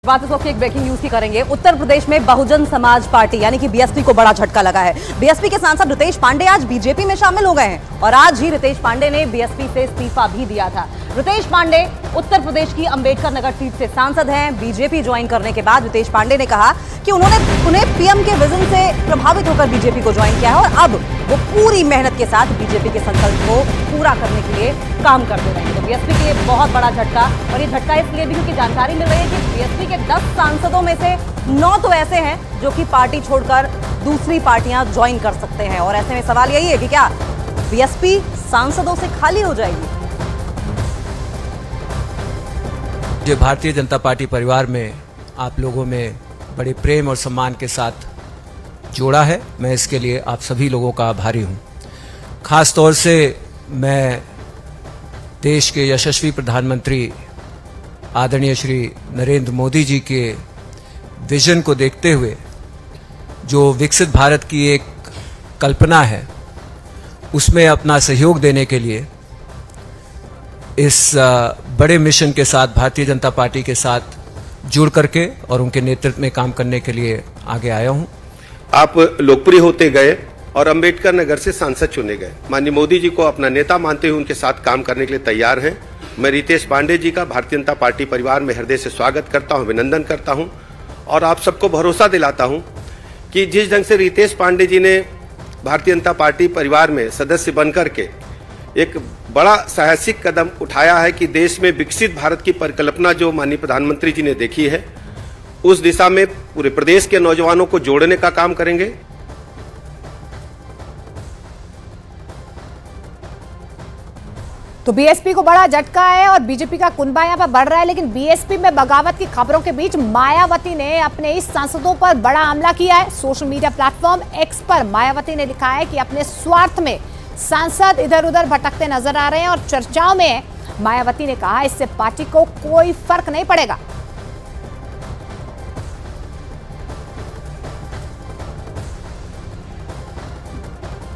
बात इस वक्त एक ब्रेकिंग न्यूज की करेंगे। उत्तर प्रदेश में बहुजन समाज पार्टी यानी कि बीएसपी को बड़ा झटका लगा है। बीएसपी के सांसद रितेश पांडे आज बीजेपी में शामिल हो गए हैं और आज ही रितेश पांडे ने बीएसपी से इस्तीफा भी दिया था। रितेश पांडे उत्तर प्रदेश की अंबेडकर नगर सीट से सांसद हैं। बीजेपी ज्वाइन करने के बाद रितेश पांडे ने कहा कि उन्हें पीएम के विजन से प्रभावित होकर बीजेपी को ज्वाइन किया है और अब वो पूरी मेहनत के साथ बीजेपी के संकल्प को पूरा करने के लिए काम करते रहेंगे। तो बीएसपी के लिए बहुत बड़ा झटका, और ये झटका इसलिए भी क्योंकि जानकारी मिल रही है कि बीएसपी के 10 सांसदों में से 9 तो ऐसे हैं जो कि पार्टी छोड़कर दूसरी पार्टियां ज्वाइन कर सकते हैं। और ऐसे में सवाल यही है कि क्या बीएसपी सांसदों से खाली हो जाएगी? मुझे भारतीय जनता पार्टी परिवार में आप लोगों में बड़े प्रेम और सम्मान के साथ जोड़ा है। मैं इसके लिए आप सभी लोगों का आभारी हूं। खास तौर से मैं देश के यशस्वी प्रधानमंत्री आदरणीय श्री नरेंद्र मोदी जी के विजन को देखते हुए जो विकसित भारत की एक कल्पना है उसमें अपना सहयोग देने के लिए इस बड़े मिशन के साथ भारतीय जनता पार्टी के साथ जुड़ करके और उनके नेतृत्व में काम करने के लिए आगे आया हूं। आप लोकप्रिय होते गए और अंबेडकर नगर से सांसद चुने गए। माननीय मोदी जी को अपना नेता मानते हुए उनके साथ काम करने के लिए तैयार हैं। मैं रितेश पांडे जी का भारतीय जनता पार्टी परिवार में हृदय से स्वागत करता हूं, अभिनंदन करता हूं और आप सबको भरोसा दिलाता हूं कि जिस ढंग से रितेश पांडे जी ने भारतीय जनता पार्टी परिवार में सदस्य बनकर के एक बड़ा साहसिक कदम उठाया है कि देश में विकसित भारत की परिकल्पना जो माननीय प्रधानमंत्री जी ने देखी है उस दिशा में पूरे प्रदेश के नौजवानों को जोड़ने का काम करेंगे। तो बीएसपी को बड़ा झटका है और बीजेपी का कुनबा यहां पर बढ़ रहा है, लेकिन बीएसपी में बगावत की खबरों के बीच मायावती ने अपने इस सांसदों पर बड़ा हमला किया है। सोशल मीडिया प्लेटफॉर्म एक्स पर मायावती ने लिखा है कि अपने स्वार्थ में सांसद इधर उधर भटकते नजर आ रहे हैं और चर्चाओं में मायावती ने कहा इससे पार्टी को कोई फर्क नहीं पड़ेगा।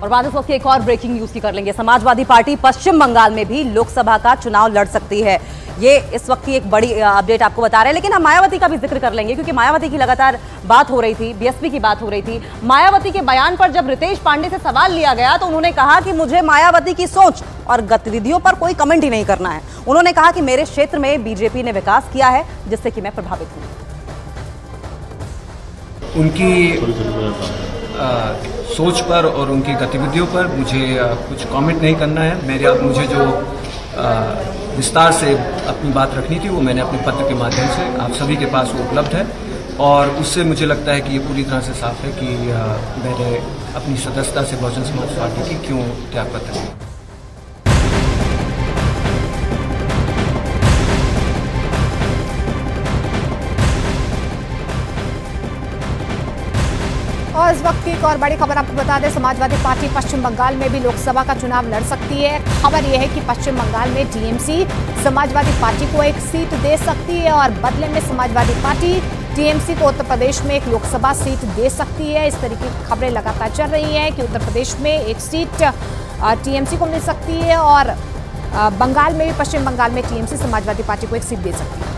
और बाद इस वक्त एक और ब्रेकिंग न्यूज की कर लेंगे। समाजवादी पार्टी पश्चिम बंगाल में भी लोकसभा का चुनाव लड़ सकती है। ये इस वक्त की एक बड़ी अपडेट आपको बता रहे हैं, लेकिन हम मायावती का भी जिक्र कर लेंगे क्योंकि मायावती की लगातार बात हो रही थी, बीएसपी की बात हो रही थी। मायावती के बयान पर जब रितेश पांडे से सवाल लिया गया तो उन्होंने कहा कि मुझे मायावती की सोच और गतिविधियों पर कोई कमेंट ही नहीं करना है। उन्होंने कहा कि मेरे क्षेत्र में बीजेपी ने विकास किया है जिससे कि मैं प्रभावित हूं। उनकी सोच पर और उनकी गतिविधियों पर मुझे कुछ कमेंट नहीं करना है। मुझे जो विस्तार से अपनी बात रखनी थी वो मैंने अपने पत्र के माध्यम से आप सभी के पास वो उपलब्ध है और उससे मुझे लगता है कि ये पूरी तरह से साफ है कि मैंने अपनी सदस्यता से बहुजन समाज पार्टी की क्यों त्यागपत्र दिया। और इस वक्त की एक और बड़ी खबर आपको बता दें, समाजवादी पार्टी पश्चिम बंगाल में भी लोकसभा का चुनाव लड़ सकती है। खबर यह है कि पश्चिम बंगाल में टीएमसी समाजवादी पार्टी को एक सीट दे सकती है और बदले में समाजवादी पार्टी टीएमसी को उत्तर प्रदेश में एक लोकसभा सीट दे सकती है। इस तरीके की खबरें लगातार चल रही हैं कि उत्तर प्रदेश में एक सीट टीएमसी को मिल सकती है और बंगाल में भी, पश्चिम बंगाल में टीएमसी समाजवादी पार्टी को एक सीट दे सकती है।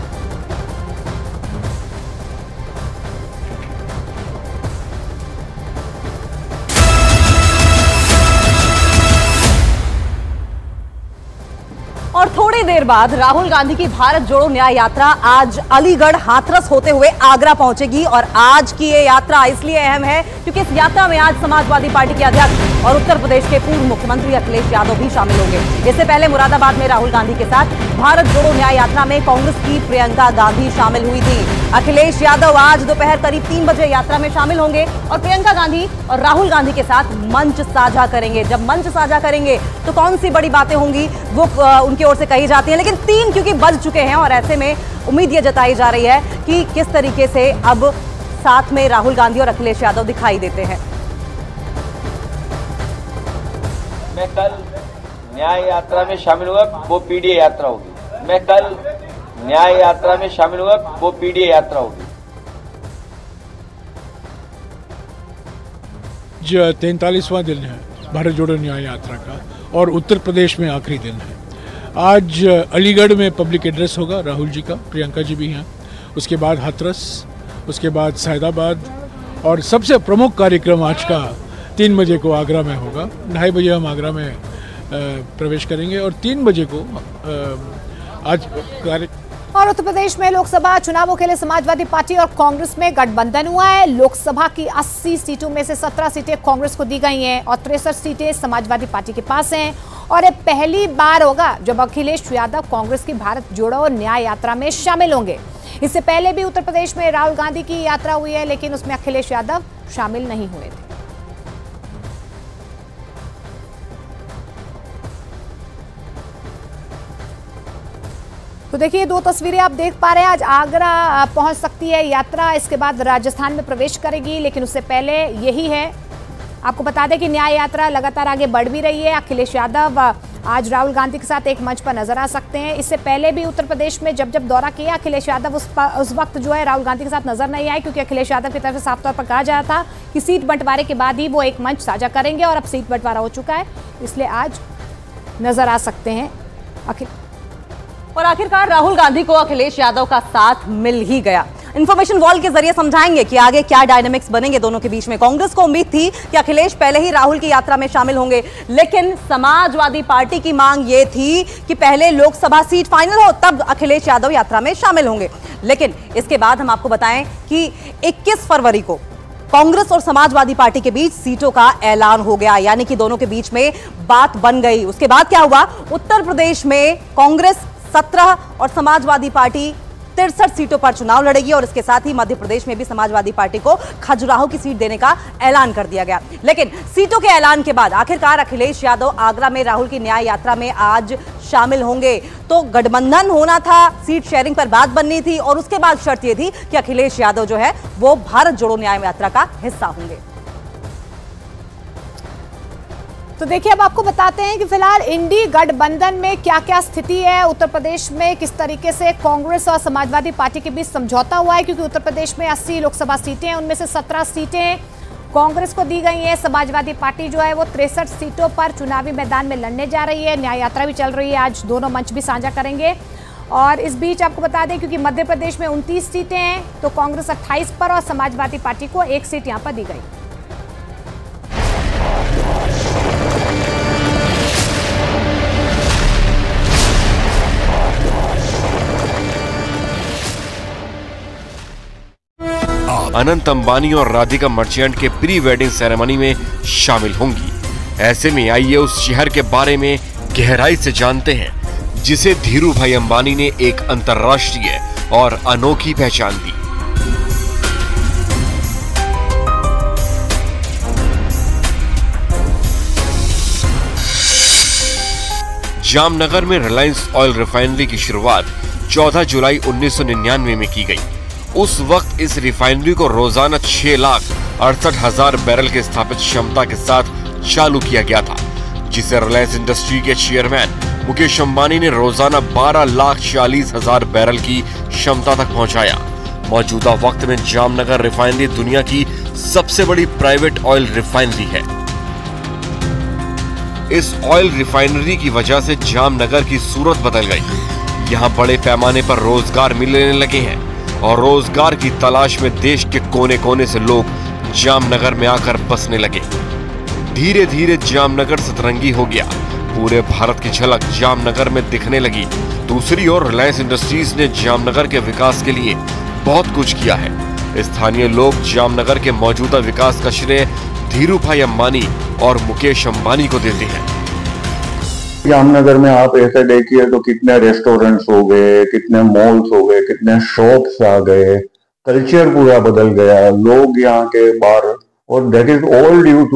और थोड़ी देर बाद राहुल गांधी की भारत जोड़ो न्याय यात्रा आज अलीगढ़ हाथरस होते हुए आगरा पहुंचेगी। और आज की ये यात्रा इसलिए अहम है क्योंकि इस यात्रा में आज समाजवादी पार्टी के अध्यक्ष और उत्तर प्रदेश के पूर्व मुख्यमंत्री अखिलेश यादव भी शामिल होंगे। इससे पहले मुरादाबाद में राहुल गांधी के साथ भारत जोड़ो न्याय यात्रा में कांग्रेस की प्रियंका गांधी शामिल हुई थी। अखिलेश यादव आज दोपहर करीब 3 बजे यात्रा में शामिल होंगे और प्रियंका गांधी और राहुल गांधी के साथ मंच साझा करेंगे। जब मंच साझा करेंगे तो कौन सी बड़ी बातें होंगी वो उनकी ओर से कही जाती है, लेकिन 3 क्योंकि बज चुके हैं और ऐसे में उम्मीद ये जताई जा रही है कि किस तरीके से अब साथ में राहुल गांधी और अखिलेश यादव दिखाई देते हैं। मैं कल न्याय यात्रा में शामिल हुआ, वो पीडीए यात्रा होगी। मैं कल न्याय यात्रा में शामिल हुआ, वो पीडीए यात्रा होगी। 43वां दिन है भारत जोड़ो न्याय यात्रा का और उत्तर प्रदेश में आखिरी दिन है। आज अलीगढ़ में पब्लिक एड्रेस होगा राहुल जी का, प्रियंका जी भी हैं उसके बाद हाथरस, उसके बाद सैदाबाद, और सबसे प्रमुख कार्यक्रम आज का 3 बजे को आगरा में होगा। 2:30 बजे हम आगरा में प्रवेश करेंगे और 3 बजे को आज और उत्तर प्रदेश में लोकसभा चुनावों के लिए समाजवादी पार्टी और कांग्रेस में गठबंधन हुआ है। लोकसभा की 80 सीटों में से 17 सीटें कांग्रेस को दी गई हैं और 63 सीटें समाजवादी पार्टी के पास हैं। और ये पहली बार होगा जब अखिलेश यादव कांग्रेस की भारत जोड़ो न्याय यात्रा में शामिल होंगे। इससे पहले भी उत्तर प्रदेश में राहुल गांधी की यात्रा हुई है, लेकिन उसमें अखिलेश यादव शामिल नहीं हुए थे। तो देखिए 2 तस्वीरें आप देख पा रहे हैं। आज आगरा पहुंच सकती है यात्रा, इसके बाद राजस्थान में प्रवेश करेगी, लेकिन उससे पहले यही है। आपको बता दें कि न्याय यात्रा लगातार आगे बढ़ भी रही है। अखिलेश यादव आज राहुल गांधी के साथ एक मंच पर नजर आ सकते हैं। इससे पहले भी उत्तर प्रदेश में जब दौरा किया अखिलेश यादव, उस वक्त जो है राहुल गांधी के साथ नजर नहीं आए, क्योंकि अखिलेश यादव की तरफ से साफ तौर पर कहा जा रहा था कि सीट बंटवारे के बाद ही वो एक मंच साझा करेंगे, और अब सीट बंटवारा हो चुका है, इसलिए आज नजर आ सकते हैं और आखिरकार राहुल गांधी को अखिलेश यादव का साथ मिल ही गया। इंफॉर्मेशन वॉल के जरिए समझाएंगे कि आगे क्या डायनामिक्स बनेंगे दोनों के बीच में। कांग्रेस को उम्मीद थी कि अखिलेश पहले ही राहुल की यात्रा में शामिल होंगे, लेकिन समाजवादी पार्टी की मांग यह थी कि पहले लोकसभा सीट फाइनल हो तब अखिलेश यादव यात्रा में शामिल होंगे। लेकिन इसके बाद हम आपको बताएं कि 21 फरवरी को कांग्रेस और समाजवादी पार्टी के बीच सीटों का ऐलान हो गया, यानी कि दोनों के बीच में बात बन गई। उसके बाद क्या हुआ, उत्तर प्रदेश में कांग्रेस 17 और समाजवादी पार्टी 63 सीटों पर चुनाव लड़ेगी, और इसके साथ ही मध्य प्रदेश में भी समाजवादी पार्टी को खजुराहो की सीट देने का ऐलान कर दिया गया। लेकिन सीटों के ऐलान के बाद आखिरकार अखिलेश यादव आगरा में राहुल की न्याय यात्रा में आज शामिल होंगे। तो गठबंधन होना था, सीट शेयरिंग पर बात बननी थी, और उसके बाद शर्त यह थी कि अखिलेश यादव जो है वो भारत जोड़ो न्याय यात्रा का हिस्सा होंगे। तो देखिए अब आपको बताते हैं कि फिलहाल इंडी गठबंधन में क्या क्या स्थिति है। उत्तर प्रदेश में किस तरीके से कांग्रेस और समाजवादी पार्टी के बीच समझौता हुआ है, क्योंकि उत्तर प्रदेश में 80 लोकसभा सीटें हैं, उनमें से 17 सीटें कांग्रेस को दी गई हैं। समाजवादी पार्टी जो है वो 63 सीटों पर चुनावी मैदान में लड़ने जा रही है। न्याय यात्रा भी चल रही है, आज दोनों मंच भी साझा करेंगे। और इस बीच आपको बता दें क्योंकि मध्य प्रदेश में 29 सीटें हैं, तो कांग्रेस 28 पर और समाजवादी पार्टी को 1 सीट यहां पर दी गई। अनंत अंबानी और राधिका मर्चेंट के प्री वेडिंग सेरेमनी में शामिल होंगी। ऐसे में आइए उस शहर के बारे में गहराई से जानते हैं जिसे धीरू भाई अंबानी ने एक अंतर्राष्ट्रीय और अनोखी पहचान दी। जामनगर में रिलायंस ऑयल रिफाइनरी की शुरुआत 14 जुलाई 1999 में की गई। उस वक्त इस रिफाइनरी को रोजाना 6,68,000 बैरल के स्थापित क्षमता के साथ चालू किया गया था, जिसे रिलायंस इंडस्ट्री के चेयरमैन मुकेश अंबानी ने रोजाना 12,40,000 बैरल की क्षमता तक पहुंचाया। मौजूदा वक्त में जामनगर रिफाइनरी दुनिया की सबसे बड़ी प्राइवेट ऑयल रिफाइनरी है। इस ऑयल रिफाइनरी की वजह से जामनगर की सूरत बदल गई। यहाँ बड़े पैमाने पर रोजगार मिलने लगे हैं और रोजगार की तलाश में देश के कोने कोने से लोग जामनगर में आकर बसने लगे। धीरे धीरे जामनगर सतरंगी हो गया। पूरे भारत की झलक जामनगर में दिखने लगी। दूसरी ओर रिलायंस इंडस्ट्रीज ने जामनगर के विकास के लिए बहुत कुछ किया है। स्थानीय लोग जामनगर के मौजूदा विकास का श्रेय धीरू भाई अंबानी और मुकेश अंबानी को देते हैं। जामनगर में आप ऐसे देखिए तो कितने रेस्टोरेंट्स हो गए, कितने मॉल्स हो गए, कितने शॉप्स आ गए, कल्चर पूरा बदल गया, लोग यहाँ के बाहर, और that is all due to